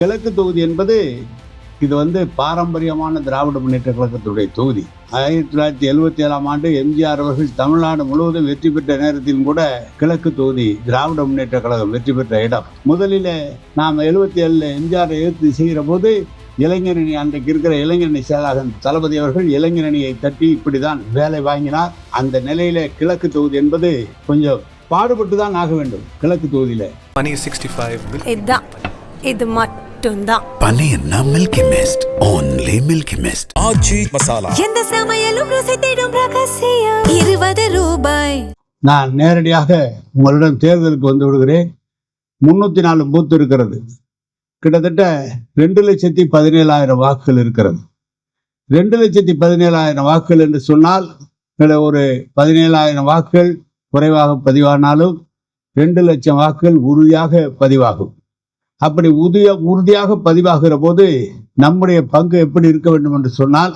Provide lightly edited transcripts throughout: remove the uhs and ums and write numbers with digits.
கிழக்கு தொகுதி என்பது இது பாரம்பரியமான திராவிட முன்னேற்ற கழகத்துடைய தொகுதி. 1977 எம்ஜிஆர் அவர்கள் தமிழ்நாடு முழுவதும் வெற்றி பெற்ற நேரத்திலும் கூட கிழக்கு தொகுதி திராவிட முன்னேற்ற கழகம் வெற்றி பெற்ற இடம். முதலில் நாம் 77 எம்ஜிஆரை எதிர்த்து செய்கிற போது இளைஞரணி, அன்றைக்கு இருக்கிற இளைஞரணி செயலாளர் தளபதி அவர்கள் இளைஞரணியை தட்டி இப்படிதான் வேலை வாங்கினார். அந்த நிலையில கிழக்கு தொகுதி என்பது கொஞ்சம் பாடுபட்டு தான் ஆக வேண்டும். கிழக்கு தொகுதியில இது மட்டும்தான் பழையன்னா Milky Mist, only Milky Mist. Aachi Masala, எந்த சமையலும் ருசி தேடும் ரகசியம். 20 ரூபாய். நான் நேரடியாக உங்களிடம் தேர்தலுக்கு வந்து விடுகிறேன். 304 பூத் இருக்கிறது. கிட்டத்தட்ட 2,17,000 வாக்குகள் இருக்கிறது. 2,17,000 வாக்குகள் என்று சொன்னால் ஒரு 17,000 வாக்குகள் குறைவாக பதிவானாலும் 2 லட்சம் வாக்குகள் உறுதியாக பதிவாகும். அப்படி உறுதியாக பதிவாகிற போது நம்முடைய பங்கு எப்படி இருக்க வேண்டும் என்று சொன்னால்,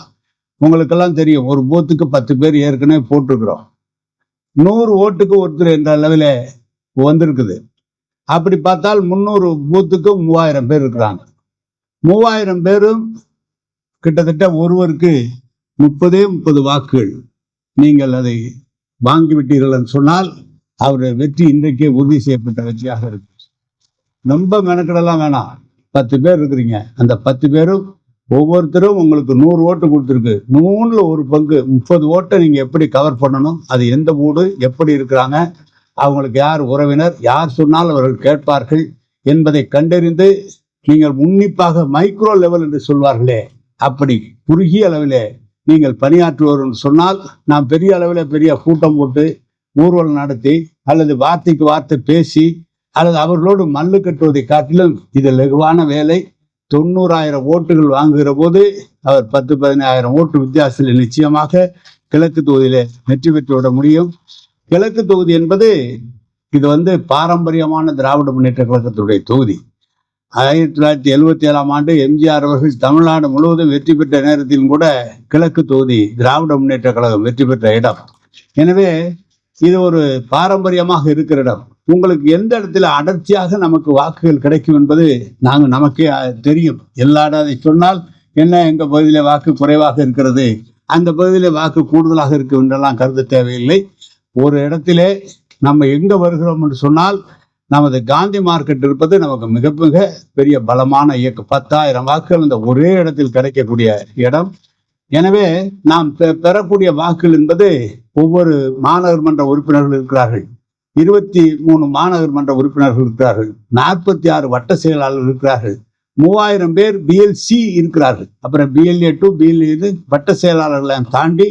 உங்களுக்கெல்லாம் தெரியும், ஒரு பூத்துக்கு 10 பேர் ஏற்கனவே போட்டிருக்கிறோம். 100 ஓட்டுக்கு ஒருத்தர் என்ற அளவில் வந்திருக்குது. அப்படி பார்த்தால் 300 பூத்துக்கு 3000 பேர் இருக்கிறாங்க. 3000 பேரும் கிட்டத்தட்ட ஒருவருக்கு 30 வாக்குகள் நீங்கள் அதை வாங்கிவிட்டீர்கள் என்று சொன்னால் அவருடைய வெற்றி இன்றைக்கே உறுதி செய்யப்பட்ட வெற்றியாக இருக்கு. ரொம்ப மெனக்கடலாம் வேணாம். 10 பேர் இருக்கிறீங்க. அந்த 10 பேரும் ஒவ்வொருத்தரும் உங்களுக்கு 100 ஓட்டு கொடுத்துருக்கு. 100ல் ஒரு பங்கு 30 ஓட்டை நீங்க எப்படி கவர் பண்ணணும், அது எந்த ஊடு, எப்படி இருக்கிறாங்க, அவங்களுக்கு யார் உறவினர், யார் சொன்னால் அவர்கள் கேட்பார்கள் என்பதை கண்டறிந்து நீங்கள் உன்னிப்பாக மைக்ரோ லெவல் என்று சொல்வார்களே, அப்படி குறுகிய அளவிலே நீங்கள் பணியாற்றுவோர் என்று சொன்னால், நாம் பெரிய அளவில் பெரிய கூட்டம் போட்டு ஊர்வலம் நடத்தி அல்லது வார்த்தைக்கு வார்த்தை பேசி அல்லது அவர்களோடு மல்லு கட்டுவதை காட்டிலும் இது லகுவான வேலை. 90,000 ஓட்டுகள் வாங்குகிற போது அவர் 10-15,000 ஓட்டு வித்தியாசத்தில் நிச்சயமாக கிழக்கு தொகுதியில வெற்றி பெற்று விட முடியும். கிழக்கு தொகுதி என்பது இது பாரம்பரியமான திராவிட முன்னேற்ற கழகத்துடைய தொகுதி. 1977 எம்ஜிஆர் அவர்கள் தமிழ்நாடு முழுவதும் வெற்றி பெற்ற நேரத்திலும் கூட கிழக்கு தொகுதி திராவிட முன்னேற்ற கழகம் வெற்றி பெற்ற இடம். எனவே இது ஒரு பாரம்பரியமாக இருக்கிற இடம். உங்களுக்கு எந்த இடத்துல அடர்த்தியாக நமக்கு வாக்குகள் கிடைக்கும் என்பது நமக்கே தெரியும். எல்லா இடம் சொன்னால் என்ன, எங்க பகுதியில வாக்கு குறைவாக இருக்கிறது, அந்த பகுதியில வாக்கு கூடுதலாக இருக்கு என்றெல்லாம் கருத தேவையில்லை. ஒரு இடத்திலே நம்ம எங்க வருகிறோம் என்று சொன்னால், நமது காந்தி மார்க்கெட் இருப்பது நமக்கு மிக மிக பெரிய பலமான இயக்கம். 10,000 வாக்குகள் இந்த ஒரே இடத்தில் கிடைக்கக்கூடிய இடம். எனவே நாம் பெறக்கூடிய வாக்குகள் என்பது ஒவ்வொரு மாநகர் மன்ற உறுப்பினர்கள் இருக்கிறார்கள், 23 மாநகர் மன்ற உறுப்பினர்கள் இருக்கிறார்கள், 46 வட்ட செயலாளர்கள் இருக்கிறார்கள், 3000 பேர் BLC இருக்கிறார்கள். அப்புறம் BLA 2 BLA வட்ட செயலாளர்களை தாண்டி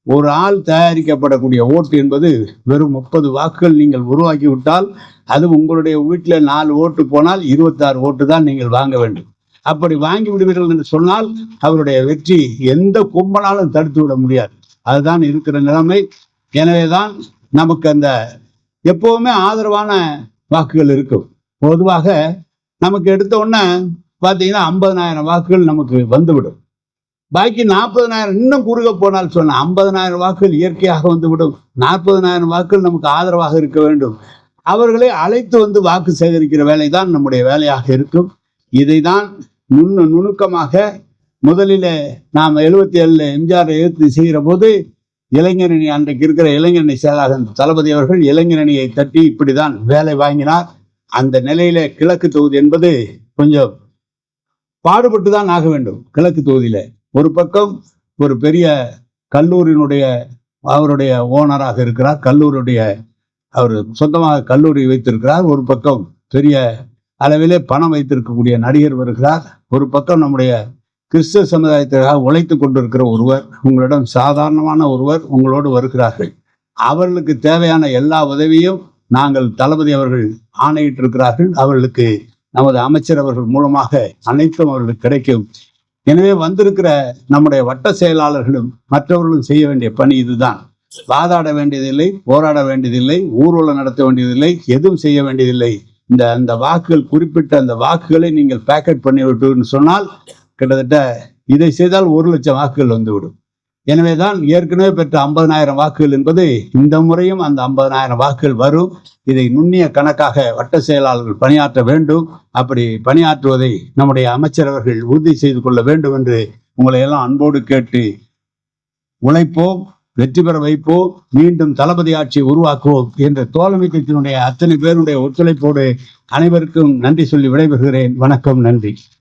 ஒரு ஆள் தயாரிக்கப்படக்கூடிய ஓட்டு என்பது வெறும் 30 வாக்குகள் நீங்கள் உருவாக்கி விட்டால், அது உங்களுடைய வீட்டில் 4 ஓட்டு போனால் 26 ஓட்டு தான் நீங்கள் வாங்க வேண்டும். அப்படி வாங்கி விடுவீர்கள் என்று சொன்னால் அவருடைய வெற்றி எந்த கும்பனாலும் தடுத்து விட முடியாது. அதுதான் இருக்கிற நிலைமை. எனவேதான் நமக்கு அந்த எப்பவுமே ஆதரவான வாக்குகள் இருக்கும். பொதுவாக நமக்கு எடுத்த உடனே பார்த்தீங்கன்னா 50,000 வாக்குகள் நமக்கு வந்துவிடும். பாக்கி 40,000 இன்னும் குறுக போனால் சொன்ன 50,000 வாக்குகள் இயற்கையாக வந்துவிடும். 40,000 வாக்குகள் நமக்கு ஆதரவாக இருக்க வேண்டும். அவர்களை அழைத்து வந்து வாக்கு சேகரிக்கிற வேலை தான் நம்முடைய வேலையாக இருக்கும். இதை தான் நுணுக்கமாக முதலில் நாம் 77 எம்ஜிஆரை எதிர்த்து செய்கிற போது இளைஞரணி, அன்றைக்கு இருக்கிற இளைஞரணி செயலாளர் தளபதி அவர்கள் இளைஞரணியை தட்டி இப்படிதான் வேலை வாங்கினார். அந்த நிலையில கிழக்கு தொகுதி என்பது கொஞ்சம் பாடுபட்டு தான் ஆக வேண்டும். கிழக்கு தொகுதியில ஒரு பக்கம் ஒரு பெரிய கல்லூரியினுடைய அவருடைய ஓனராக இருக்கிறார், கல்லூரியுடைய அவர் சொந்தமாக கல்லூரி வைத்திருக்கிறார். ஒரு பக்கம் பெரிய அளவிலே பணம் வைத்திருக்கக்கூடிய நடிகர் வருகிறார். ஒரு பக்கம் நம்முடைய கிறிஸ்தவ சமுதாயத்திற்காக உழைத்து கொண்டிருக்கிற ஒருவர், உங்களிடம் சாதாரணமான ஒருவர் உங்களோடு வருகிறார்கள். அவர்களுக்கு தேவையான எல்லா உதவியும் நாங்கள் தளபதி அவர்கள் ஆணையிட்டிருக்கிறார்கள். அவர்களுக்கு நமது அமைச்சர் அவர்கள் மூலமாக அனைத்தும் அவர்களுக்கு கிடைக்கும். எனவே வந்திருக்கிற நம்முடைய வட்ட செயலாளர்களும் மற்றவர்களும் செய்ய வேண்டிய பணி இதுதான். வாதாட வேண்டியதில்லை, போராட வேண்டியதில்லை, ஊர்வலம் நடத்த வேண்டியதில்லை, எதுவும் செய்ய வேண்டியதில்லை. அந்த வாக்குகள், குறிப்பிட்ட அந்த வாக்குகளை நீங்கள் பேக்கெட் பண்ணி விட்டுன்னு சொன்னால் கிட்டத்தட்ட இதை செய்தால் 1 லட்சம் வாக்குகள் வந்துவிடும். எனவேதான் ஏற்கனவே பெற்ற 50,000 வாக்குகள் என்பது இந்த முறையும் அந்த 50,000 வாக்குகள் வரும். இதை நுண்ணிய கணக்காக வட்ட செயலாளர்கள் பணியாற்ற வேண்டும். அப்படி பணியாற்றுவதை நம்முடைய அமைச்சரவர்கள் உறுதி செய்து கொள்ள வேண்டும் என்று உங்களை எல்லாம் அன்போடு கேட்டு, உழைப்போம், வெற்றி பெற வைப்போம், மீண்டும் தளபதி ஆட்சியை உருவாக்குவோம் என்ற தோழமை கட்சியினுடைய அத்தனை பேருடைய ஒத்துழைப்போடு அனைவருக்கும் நன்றி சொல்லி விடைபெறுகிறேன். வணக்கம், நன்றி.